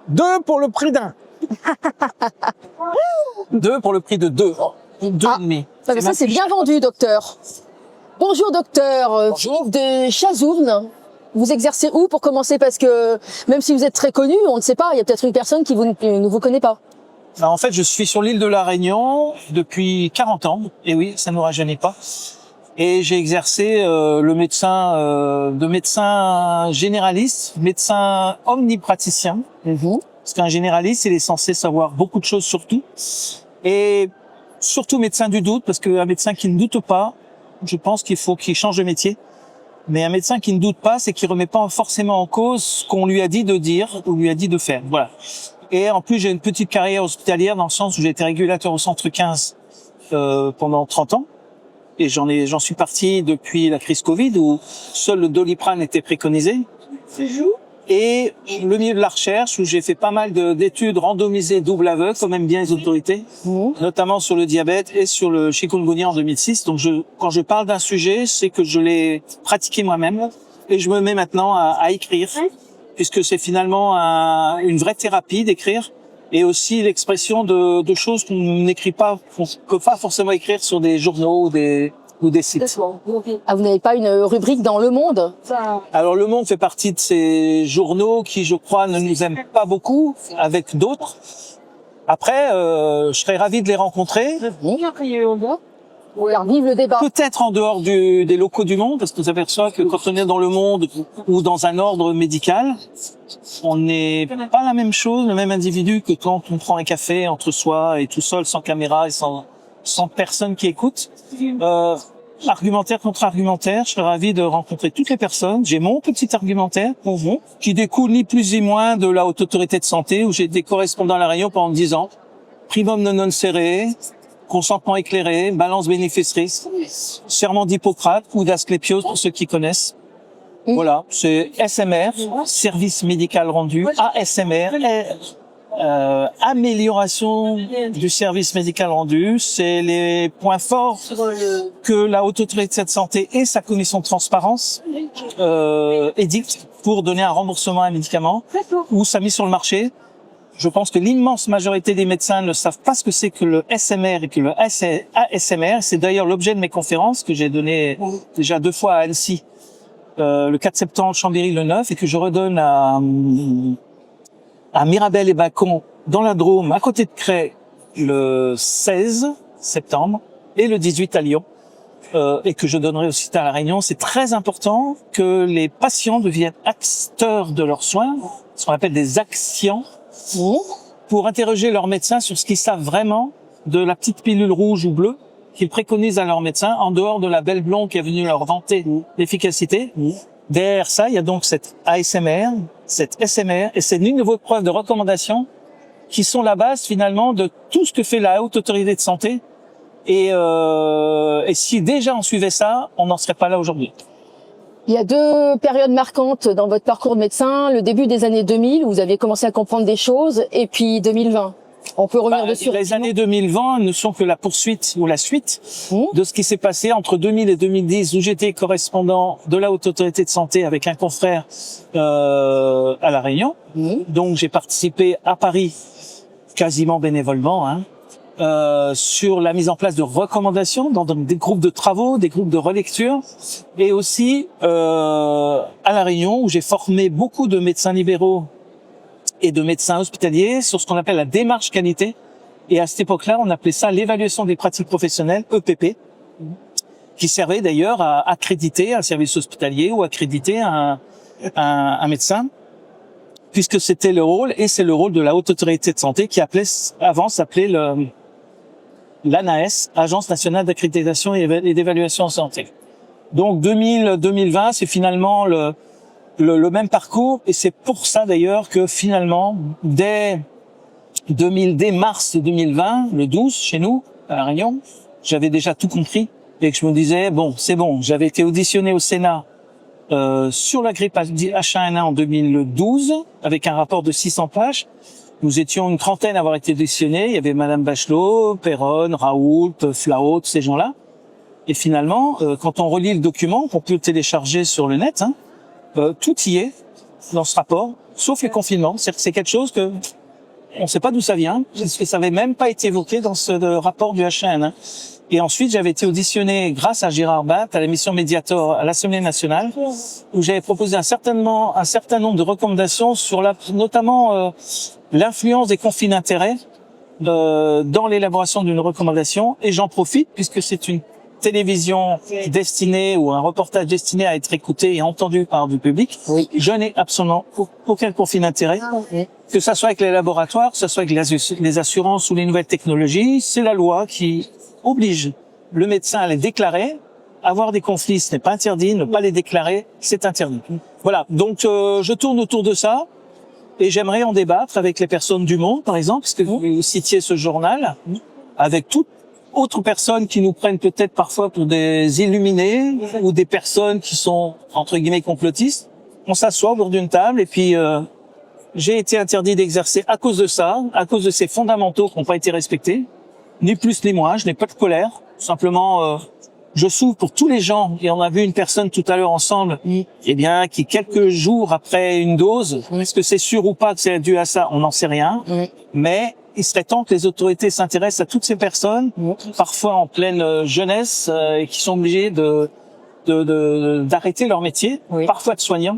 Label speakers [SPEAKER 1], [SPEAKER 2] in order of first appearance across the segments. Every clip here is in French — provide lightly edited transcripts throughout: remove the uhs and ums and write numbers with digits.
[SPEAKER 1] 2 pour le prix d'un. 2 pour le prix de 2. 2,5.
[SPEAKER 2] Ah, mais ça, c'est bien vendu, docteur. Bonjour, docteur.
[SPEAKER 1] Bonjour.
[SPEAKER 2] Philippe de Chazourne. Vous exercez où pour commencer? Parce que même si vous êtes très connu, on ne sait pas, il y a peut-être une personne qui ne vous connaît pas.
[SPEAKER 1] Alors, en fait, je suis sur l'île de la Réunion depuis 40 ans. Et oui, ça ne nous rajeunit pas. Et j'ai exercé le médecin généraliste, médecin omnipraticien. Parce qu'un généraliste, il est censé savoir beaucoup de choses sur tout. Et surtout médecin du doute, parce qu'un médecin qui ne doute pas, je pense qu'il faut qu'il change de métier. Mais un médecin qui ne doute pas, c'est qu'il remet pas forcément en cause ce qu'on lui a dit de dire ou lui a dit de faire. Voilà. Et en plus, j'ai une petite carrière hospitalière dans le sens où j'ai été régulateur au centre 15 pendant 30 ans. Et j'en suis parti depuis la crise Covid où seul le Doliprane était préconisé. Et le milieu de la recherche où j'ai fait pas mal d'études randomisées double aveugle, comme aiment bien les autorités, notamment sur le diabète et sur le chikungunya en 2006. Donc quand je parle d'un sujet, c'est que je l'ai pratiqué moi-même et je me mets maintenant à écrire, puisque c'est finalement une vraie thérapie d'écrire et aussi l'expression de choses qu'on n'écrit pas, qu'on peut pas forcément écrire sur des journaux ou des sites.
[SPEAKER 2] Ah, vous n'avez pas une rubrique dans Le Monde?
[SPEAKER 1] Alors Le Monde fait partie de ces journaux qui, je crois, ne nous aiment pas beaucoup, avec d'autres. Après, je serais ravi de les rencontrer.
[SPEAKER 2] Vive le débat.
[SPEAKER 1] Peut-être en dehors des locaux du Monde, parce qu'on s'aperçoit que quand on est dans Le Monde ou dans un ordre médical, on n'est pas la même chose, le même individu que quand on prend un café entre soi et tout seul, sans caméra et sans personne qui écoute. Argumentaire contre argumentaire, je serais ravi de rencontrer toutes les personnes. J'ai mon petit argumentaire pour vous, qui découle ni plus ni moins de la Haute Autorité de Santé, où j'ai été correspondant à La Réunion pendant 10 ans. Primum non serré, consentement éclairé, balance bénéfice-risque, serment d'Hippocrate ou d'Asclépios pour ceux qui connaissent. Voilà, c'est SMR, service médical rendu, ASMR, amélioration du service médical rendu, c'est les points forts que la Haute Autorité de Santé et sa commission de transparence édictent pour donner un remboursement à un médicament ou sa mise sur le marché. Je pense que l'immense majorité des médecins ne savent pas ce que c'est que le SMR et que le ASMR. C'est d'ailleurs l'objet de mes conférences que j'ai donné déjà 2 fois à Annecy, le 4 septembre, Chambéry le 9, et que je redonne à Mirabel et Bacon dans la Drôme, à côté de Crest, le 16 septembre et le 18 à Lyon, et que je donnerai aussi à La Réunion. C'est très important que les patients deviennent acteurs de leurs soins, ce qu'on appelle des actions, pour interroger leur médecin sur ce qu'ils savent vraiment de la petite pilule rouge ou bleue qu'ils préconisent à leur médecin, en dehors de la belle blonde qui est venue leur vanter l'efficacité. Derrière ça, il y a donc cette ASMR, cette SMR et ces niveaux de preuve de recommandation qui sont la base finalement de tout ce que fait la Haute Autorité de Santé. Et si déjà on suivait ça, on n'en serait pas là aujourd'hui.
[SPEAKER 2] Il y a 2 périodes marquantes dans votre parcours de médecin. Le début des années 2000, où vous avez commencé à comprendre des choses, et puis 2020. On peut revenir dessus.
[SPEAKER 1] Les années 2020 ne sont que la poursuite ou la suite de ce qui s'est passé entre 2000 et 2010, où j'étais correspondant de la Haute Autorité de Santé avec un confrère à La Réunion. Donc j'ai participé à Paris, quasiment bénévolement, sur la mise en place de recommandations dans des groupes de travaux, des groupes de relecture, et aussi à La Réunion, où j'ai formé beaucoup de médecins libéraux et de médecins hospitaliers sur ce qu'on appelle la démarche qualité. Et à cette époque-là, on appelait ça l'évaluation des pratiques professionnelles, EPP, qui servait d'ailleurs à accréditer un service hospitalier ou accréditer un médecin, puisque c'était le rôle, et c'est le rôle de la Haute Autorité de Santé, qui s'appelait l'ANAS, Agence nationale d'accréditation et d'évaluation en santé. Donc 2000-2020, c'est finalement le même parcours, et c'est pour ça d'ailleurs que finalement, dès mars 2020, le 12, chez nous, à La Réunion, j'avais déjà tout compris, et que je me disais, bon, c'est bon, j'avais été auditionné au Sénat sur la grippe H1N1 en 2012, avec un rapport de 600 pages. Nous étions une trentaine à avoir été auditionnés. Il y avait Madame Bachelot, Perron, Raoult, Flao, tous ces gens-là. Et finalement, quand on relit le document, qu'on peut le télécharger sur le net, tout y est. dans ce rapport, sauf les confinements. C'est quelque chose que on ne sait pas d'où ça vient, parce que ça n'avait même pas été évoqué dans ce rapport du HN, hein. Et ensuite, j'avais été auditionné grâce à Gérard Bapt à l'émission Mediator à l'Assemblée nationale, où j'avais proposé un certain nombre de recommandations sur notamment l'influence des conflits d'intérêts dans l'élaboration d'une recommandation. Et j'en profite, puisque c'est une télévision destinée ou un reportage destiné à être écouté et entendu par du public.
[SPEAKER 2] Oui.
[SPEAKER 1] Je n'ai absolument aucun conflit d'intérêt, que ça soit avec les laboratoires, que ça soit avec les assurances ou les nouvelles technologies. C'est la loi qui oblige le médecin à les déclarer. Avoir des conflits, ce n'est pas interdit. Ne pas les déclarer, c'est interdit. Voilà. Donc, je tourne autour de ça. Et j'aimerais en débattre avec les personnes du Monde, par exemple, parce que vous citiez ce journal, avec toute autre personnes qui nous prennent peut-être parfois pour des illuminés ou des personnes qui sont, entre guillemets, complotistes. On s'assoit au bord d'une table et puis j'ai été interdit d'exercer à cause de ça, à cause de ces fondamentaux qui n'ont pas été respectés. Ni plus ni moins, je n'ai pas de colère. Simplement, je souffre pour tous les gens. Et on a vu une personne tout à l'heure ensemble, eh bien, qui quelques jours après une dose, est-ce que c'est sûr ou pas que c'est dû à ça? On n'en sait rien. Mais il serait temps que les autorités s'intéressent à toutes ces personnes, parfois en pleine jeunesse, et qui sont obligées d'arrêter leur métier, parfois de soignants,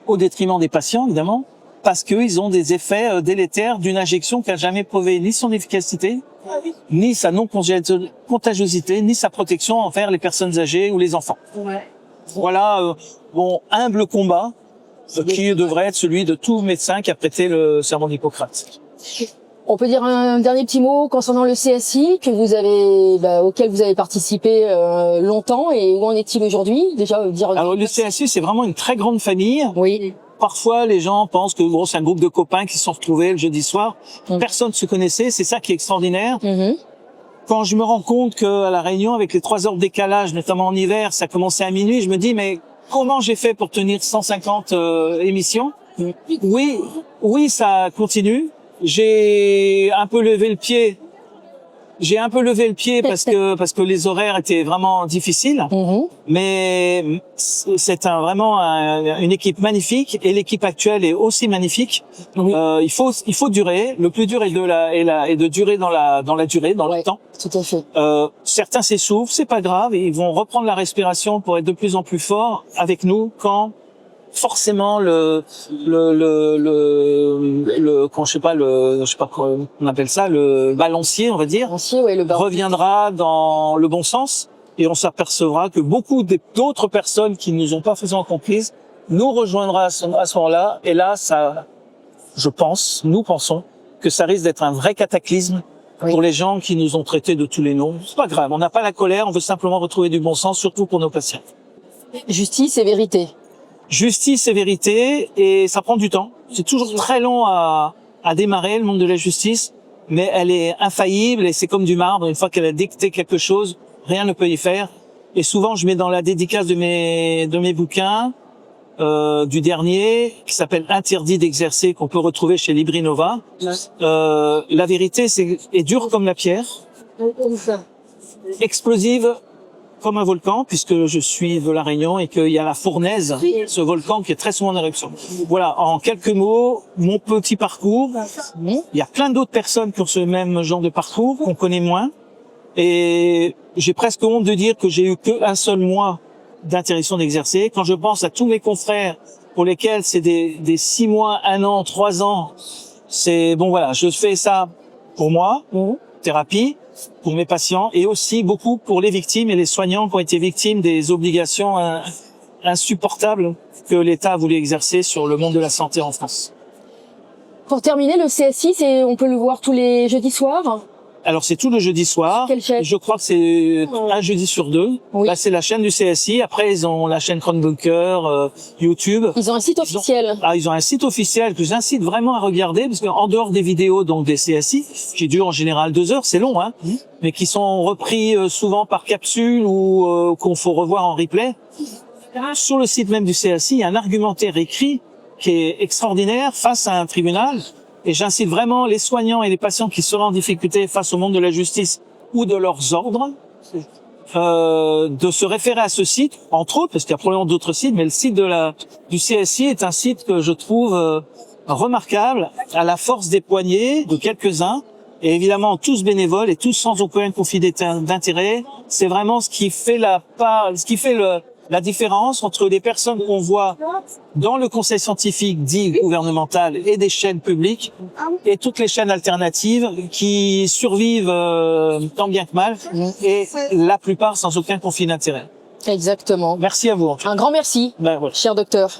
[SPEAKER 1] au détriment des patients, évidemment, parce qu'ils ont des effets délétères d'une injection qui n'a jamais prouvé ni son efficacité, ni sa non-contagiosité, ni sa protection envers les personnes âgées ou les enfants. Voilà, bon, humble combat qui devrait être celui de tout médecin qui a prêté le serment d'Hippocrate.
[SPEAKER 2] On peut dire un dernier petit mot concernant le CSI que vous avez, auquel vous avez participé longtemps, et où en est-il aujourd'hui? Déjà, dire.
[SPEAKER 1] Alors le CSI, c'est vraiment une très grande famille.
[SPEAKER 2] Oui.
[SPEAKER 1] Parfois, les gens pensent que bon, c'est un groupe de copains qui se sont retrouvés le jeudi soir. Personne ne se connaissait, c'est ça qui est extraordinaire. Quand je me rends compte qu'à La Réunion, avec les 3 heures de décalage, notamment en hiver, ça commençait à minuit, je me dis, mais comment j'ai fait pour tenir 150 émissions? Oui, ça continue. J'ai un peu levé le pied. Parce que les horaires étaient vraiment difficiles. Mais c'est vraiment une équipe magnifique, et l'équipe actuelle est aussi magnifique. Il faut durer. Le plus dur est de durer dans la durée, dans le temps.
[SPEAKER 2] Tout à fait.
[SPEAKER 1] Certains s'essoufflent, c'est pas grave, ils vont reprendre la respiration pour être de plus en plus forts avec nous quand forcément quand je sais pas comment on appelle ça, le balancier, on va dire, reviendra dans le bon sens, et on s'apercevra que beaucoup d'autres personnes qui nous ont pas forcément comprises nous rejoindra à ce moment-là, et là, nous pensons que ça risque d'être un vrai cataclysme pour les gens qui nous ont traités de tous les noms. C'est pas grave, on n'a pas la colère, on veut simplement retrouver du bon sens, surtout pour nos patients.
[SPEAKER 2] Justice et vérité.
[SPEAKER 1] Justice et vérité, et ça prend du temps. C'est toujours très long à démarrer, le monde de la justice, mais elle est infaillible, et c'est comme du marbre. Une fois qu'elle a dicté quelque chose, rien ne peut y faire. Et souvent, je mets dans la dédicace de mes bouquins, du dernier, qui s'appelle Interdit d'exercer, qu'on peut retrouver chez Librinova. La vérité est dure comme la pierre, explosive comme un volcan, puisque je suis de La Réunion et qu'il y a la fournaise, ce volcan qui est très souvent en éruption. Voilà, en quelques mots, mon petit parcours. Il y a plein d'autres personnes qui ont ce même genre de parcours, qu'on connaît moins. Et j'ai presque honte de dire que j'ai eu qu'un seul mois d'interdiction d'exercer. Quand je pense à tous mes confrères pour lesquels c'est des 6 mois, 1 an, 3 ans, c'est bon, voilà, je fais ça pour moi, thérapie, pour mes patients, et aussi beaucoup pour les victimes et les soignants qui ont été victimes des obligations insupportables que l'État a voulu exercer sur le monde de la santé en France.
[SPEAKER 2] Pour terminer, le CSI, on peut le voir tous les jeudis soirs?
[SPEAKER 1] Alors c'est tout le jeudi soir.
[SPEAKER 2] Quelle chaîne?
[SPEAKER 1] Je crois que c'est un jeudi sur 2. Là c'est la chaîne du CSI. Après ils ont la chaîne Chromebooker, YouTube.
[SPEAKER 2] Ils ont un site officiel.
[SPEAKER 1] Ils ont un site officiel que j'incite vraiment à regarder, parce qu'en dehors des vidéos donc des CSI, qui durent en général 2 heures, c'est long, hein, mais qui sont repris souvent par capsule ou qu'on faut revoir en replay. Sur le site même du CSI, il y a un argumentaire écrit qui est extraordinaire face à un tribunal. Et j'incite vraiment les soignants et les patients qui seraient en difficulté face au monde de la justice ou de leurs ordres de se référer à ce site, entre autres, parce qu'il y a probablement d'autres sites, mais le site du CSI est un site que je trouve remarquable, à la force des poignets de quelques-uns, et évidemment tous bénévoles et tous sans aucun conflit d'intérêt. C'est vraiment ce qui fait la différence entre les personnes qu'on voit dans le conseil scientifique dit gouvernemental et des chaînes publiques et toutes les chaînes alternatives qui survivent tant bien que mal et la plupart sans aucun conflit d'intérêt.
[SPEAKER 2] Exactement.
[SPEAKER 1] Merci à vous. En tout cas.
[SPEAKER 2] Un grand merci,
[SPEAKER 1] Ben, voilà.
[SPEAKER 2] cher docteur.